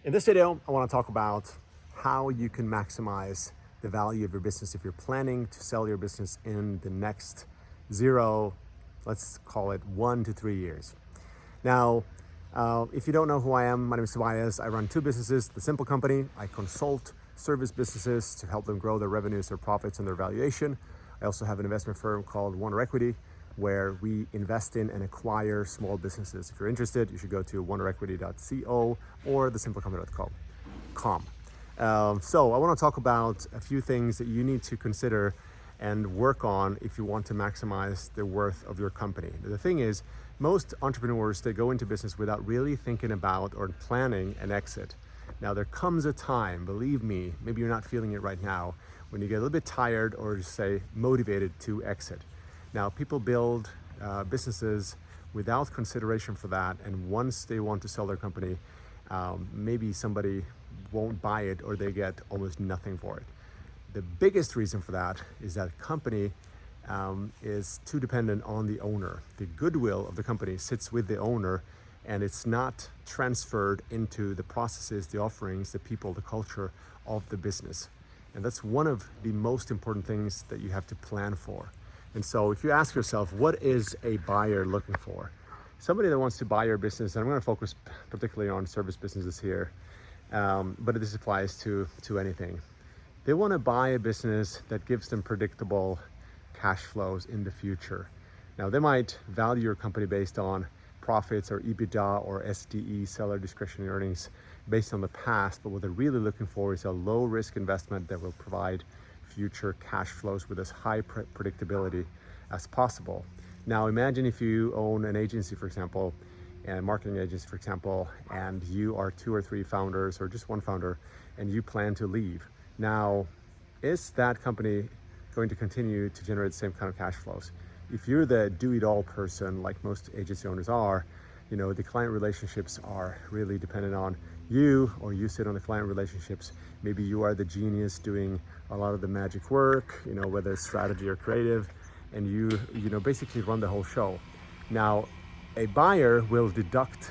In this video, I want to talk about how you can maximize the value of your business if you're planning to sell your business in the next let's call it 1 to 3 years. Now, if you don't know who I am, my name is Tobias. I run two businesses, The Simple Company. I consult service businesses to help them grow their revenues, their profits, and their valuation. I also have an investment firm called Wonder Equity, where we invest in and acquire small businesses. If you're interested, you should go to wonderequity.co or thesimplecompany.com. So I want to talk about a few things that you need to consider and work on if you want to maximize the worth of your company. The thing is, most entrepreneurs, they go into business without really thinking about or planning an exit. Now, there comes a time, believe me, maybe you're not feeling it right now, when you get a little bit tired or just say motivated to exit. Now, people build businesses without consideration for that, and once they want to sell their company, maybe somebody won't buy it or they get almost nothing for it. The biggest reason for that is that company is too dependent on the owner. The goodwill of the company sits with the owner, and it's not transferred into the processes, the offerings, the people, the culture of the business. And that's one of the most important things that you have to plan for. And so if you ask yourself, what is a buyer looking for? Somebody that wants to buy your business, and I'm going to focus particularly on service businesses here, but this applies to anything. They want to buy a business that gives them predictable cash flows in the future. Now, they might value your company based on profits or EBITDA or SDE, seller discretionary earnings, based on the past, but what they're really looking for is a low risk investment that will provide future cash flows with as high predictability as possible. Now, imagine if you own an agency, for example, and a marketing agency, for example, and you are 2 or 3 founders or just one founder, and you plan to leave. Now, is that company going to continue to generate the same kind of cash flows? If you're the do-it-all person, like most agency owners are, you know, the client relationships are really dependent on you, or you sit on the client relationships. Maybe you are the genius doing a lot of the magic work, you know, whether it's strategy or creative, and you know, basically run the whole show. Now, a buyer will deduct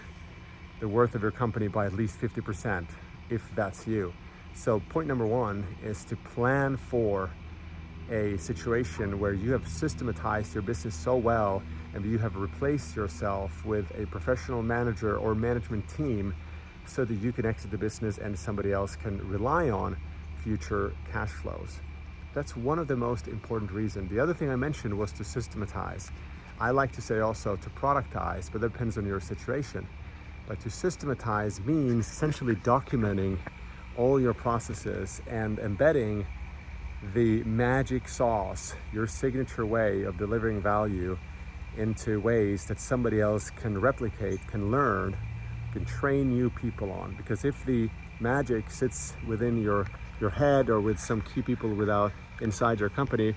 the worth of your company by at least 50% if that's you. So point number one is to plan for a situation where you have systematized your business so well, and you have replaced yourself with a professional manager or management team so that you can exit the business and somebody else can rely on future cash flows. That's one of the most important reasons. The other thing I mentioned was to systematize. I like to say also to productize, but that depends on your situation. But to systematize means essentially documenting all your processes and embedding the magic sauce, your signature way of delivering value, into ways that somebody else can replicate, can learn, can train new people on. Because if the magic sits within your head or with some key people inside your company,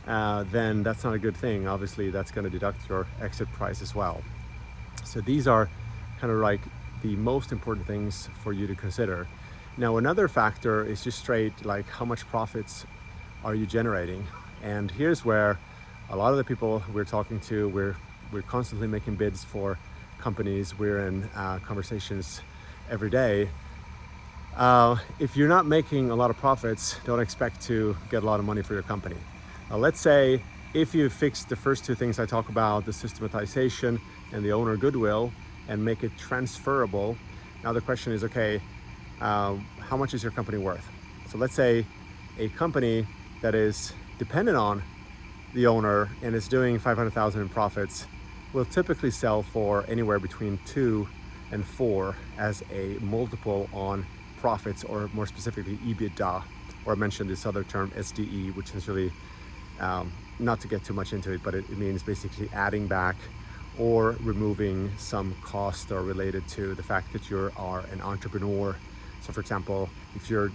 then that's not a good thing. Obviously, that's going to deduct your exit price as well. So these are kind of like the most important things for you to consider. Now, another factor is just straight like how much profits are you generating? And here's where a lot of the people we're talking to, we're constantly making bids for companies. We're in conversations every day. If you're not making a lot of profits, don't expect to get a lot of money for your company. Let's say if you fix the first two things I talk about, the systematization and the owner goodwill, and make it transferable. Now the question is, okay, how much is your company worth? So let's say a company that is dependent on the owner and is doing 500,000 in profits will typically sell for anywhere between 2 and 4 as a multiple on profits, or more specifically EBITDA, or I mentioned this other term SDE, which is really not to get too much into it, but it means basically adding back or removing some cost or related to the fact that you are an entrepreneur. So for example, if you're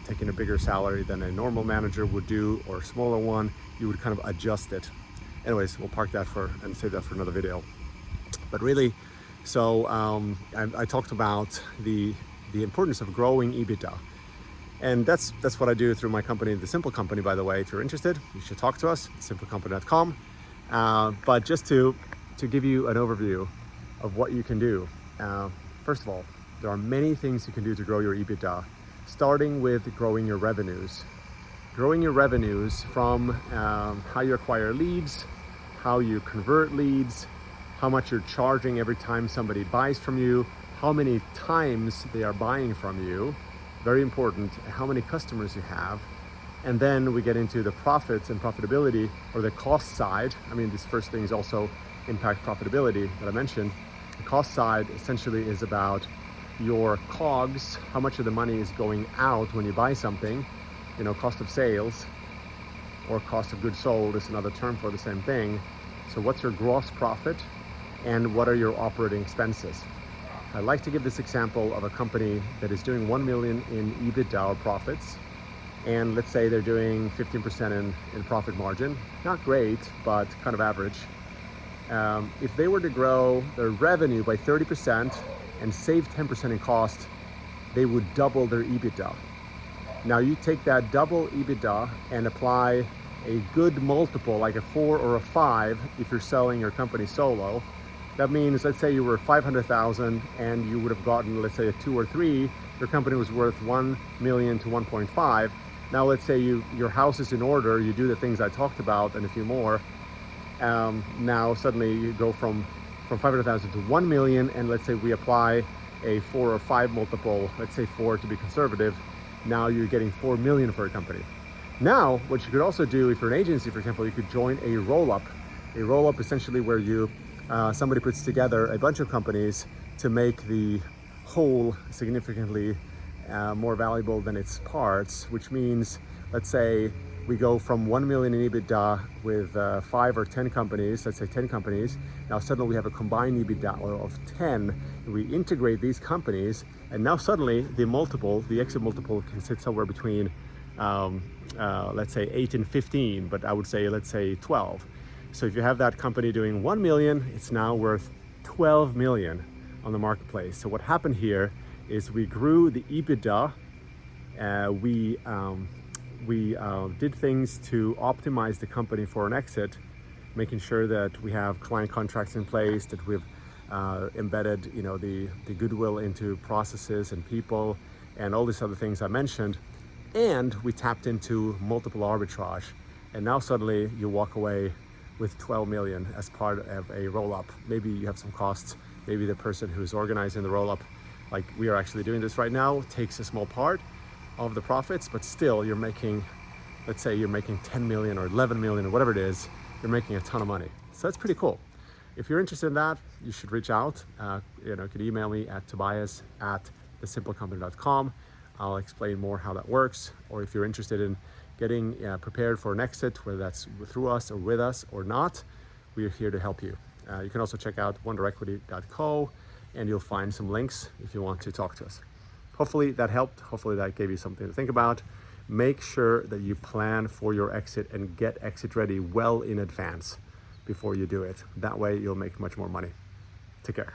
taking a bigger salary than a normal manager would do, or a smaller one, you would kind of adjust it. Anyways, we'll park that and save that for another video. But really, so I talked about the importance of growing EBITDA. And that's what I do through my company, The Simple Company, by the way. If you're interested, you should talk to us, simplecompany.com. But just to give you an overview of what you can do. First of all, There are many things you can do to grow your EBITDA, starting with growing your revenues. Growing your revenues from how you acquire leads, how you convert leads, how much you're charging every time somebody buys from you, how many times they are buying from you, very important, how many customers you have. And then we get into the profits and profitability, or the cost side. I mean, these first things also impact profitability that I mentioned. The cost side essentially is about your COGS, how much of the money is going out when you buy something, cost of sales, or cost of goods sold is another term for the same thing. So what's your gross profit and what are your operating expenses? I like to give this example of a company that is doing 1 million in EBITDA or profits, and let's say they're doing 15% in profit margin. Not great, but kind of average. If they were to grow their revenue by 30% and save 10% in cost, they would double their EBITDA. Now you take that double EBITDA and apply a good multiple, like a 4 or a 5, if you're selling your company solo. That means, let's say you were 500,000 and you would have gotten, let's say, a 2 or 3, your company was worth 1 million to 1.5. Now let's say your house is in order, you do the things I talked about and a few more. Now suddenly you go from 500,000 to 1 million, and let's say we apply a 4 or 5 multiple, let's say 4 to be conservative. Now you're getting 4 million for a company. Now, what you could also do, if you're an agency, for example, you could join a roll-up. A roll-up essentially where somebody puts together a bunch of companies to make the whole significantly more valuable than its parts, which means, let's say we go from 1 million in EBITDA with 5 or 10 companies, let's say 10 companies. Now suddenly we have a combined EBITDA of 10. We integrate these companies, and now suddenly the exit multiple can sit somewhere between, let's say 8 and 15, but I would say, let's say 12. So if you have that company doing 1 million, it's now worth 12 million on the marketplace. So what happened here is we grew the EBITDA. We did things to optimize the company for an exit, making sure that we have client contracts in place, that we've embedded the goodwill into processes and people and all these other things I mentioned. And we tapped into multiple arbitrage. And now suddenly you walk away with 12 million as part of a roll-up. Maybe you have some costs. Maybe the person who's organizing the roll-up, like we are actually doing this right now, takes a small part of the profits, but still you're making, let's say you're making 10 million or 11 million or whatever it is, you're making a ton of money. So that's pretty cool. If you're interested in that, you should reach out. You could email me at tobias@thesimplecompany.com. I'll explain more how that works. Or if you're interested in getting prepared for an exit, whether that's through us or with us or not, we're here to help you. You can also check out wonderequity.co, and you'll find some links if you want to talk to us. Hopefully that helped. Hopefully that gave you something to think about. Make sure that you plan for your exit and get exit ready well in advance before you do it. That way you'll make much more money. Take care.